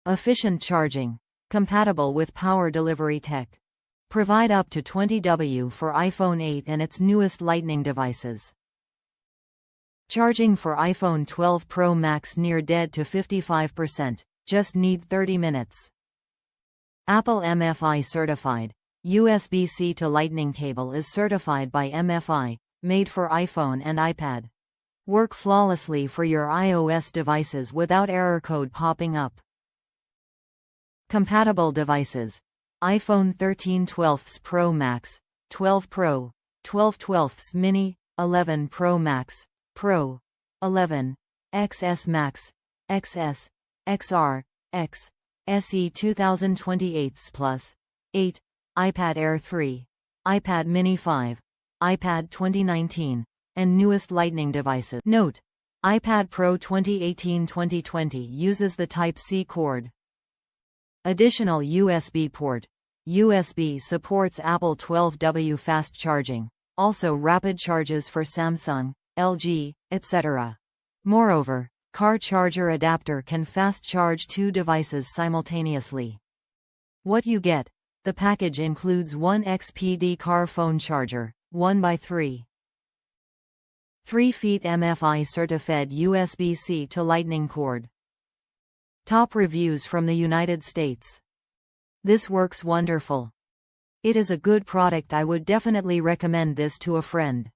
Efficient charging. Compatible with power delivery tech. Provide up to 20W for iPhone 8 and its newest Lightning devices. Charging for iPhone 12 Pro Max near dead to 55%. Just need 30 minutes. Apple MFi Certified. USB-C to Lightning cable is certified by MFi, made for iPhone and iPad. Work flawlessly for your iOS devices without error code popping up. Compatible devices. iPhone 13 12 Pro Max, 12 Pro, 12 12 Mini, 11 Pro Max, Pro, 11, XS Max, XS, XR, X, SE 2028 Plus, 8, iPad Air 3, iPad Mini 5, iPad 2019, and newest Lightning devices. Note: iPad Pro 2018-2020 uses the Type-C cord. Additional USB port. USB supports Apple 12W fast charging, also rapid charges for Samsung, LG, etc. Moreover, car charger adapter can fast charge two devices simultaneously. What you get? The package includes one XPD car phone charger, 1x3. 3 feet MFi Certified USB-C to Lightning cord. Top reviews from the United States. This works wonderful. It is a good product. I would definitely recommend this to a friend.